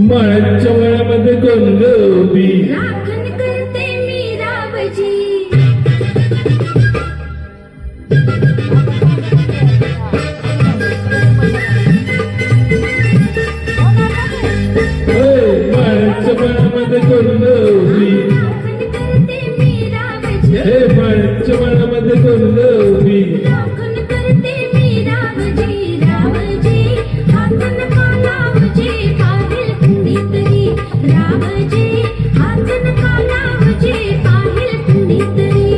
माळ्याच्या मळ्यामध्ये कोण गोबी राखण करते मी रावजी. माळ्याच्या मळ्यामध्ये कोण गोबी राखण करते मी रावजी. हे माळ्याच्या मळ्यामध्ये कोण गोबी राखण करते मी रावजी. रावजी हात नका लावजी पाहिल कुणीतरी. रावजी हात नका लावजी पाहिल कुणीतरी.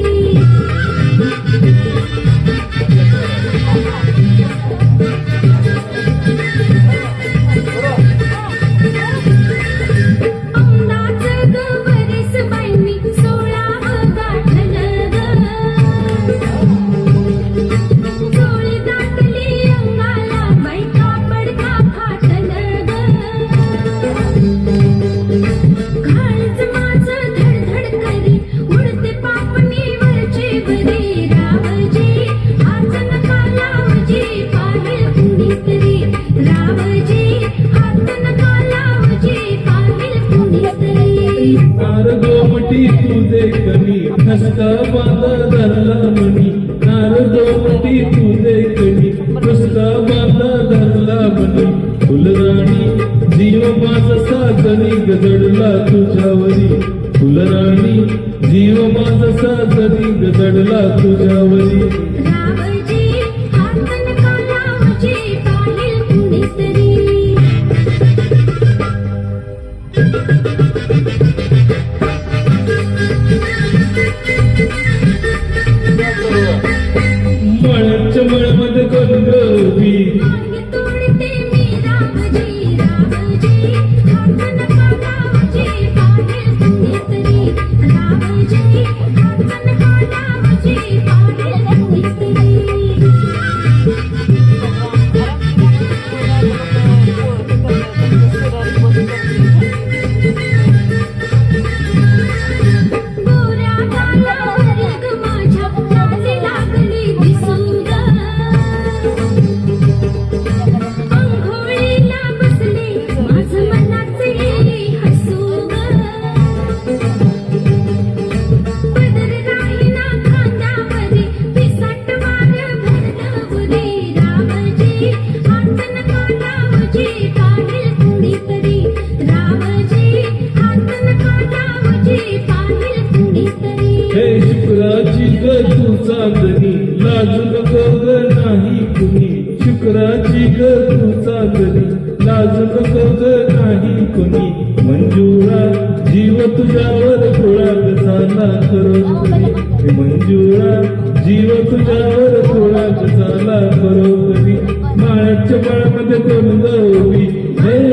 अंदाज गवरीस बाईंनी 16 गाठलं ग. चोळी दाटली अंगाला बाई कापड का फाटलं ग. काळीज माझं धडधड करी उडते पापणी वरची बरी. रावजी हात नका लावजी पाहिल कुणीतरी. रावजी हात नका लावजी पाहिल कुणीतरी. नार गोमटी तुझे कणी हसता बांधा धरला मणी. नार गोमटी तुझे कणी हसता बांधा धरला मणी. फुलराणी जीव माझा साजरी गजडला तुझ्यावरी. फुलराणी जीव माझा साजरी गजडला तुझ्यावरी. रावजी हात नका लावजी पाहिल कुणीतरी. मळ्याच्या मळ्यामध्ये कोण गोबी मागे तोडते मी रावजी. रावजी हात नका लावजी पाहिल कुणीतरी. रावजी हात नका लावजी पाहिल कुणीतरी. गोऱ्या गालावर ग माझ्या लाली लागली दिसू ग. अंघोळीला बसले माझं मनाचे हसू ग. पदर राहीना खांद्यावरी पिसाट वार भरलं उरी. रावजी हात नका लावजी पाहिल कुणीतरी. रावजी हात नका लावजी पाहिल कुणीतरी. हे शुक्राची ग तू चांदणी लाजू नको ग नाही कुणी. शुक्राची ग तू चांदणी लाजू नको ग नाही कुणी. मंजुळा जीव तुझ्यावर गोळा झाला खरोखरी. हे मंजुळा जीव तुझ्यावर गोळा झाला खरोखरी. माळ्याच्या मळ्यामध्ये कोण गोबी हे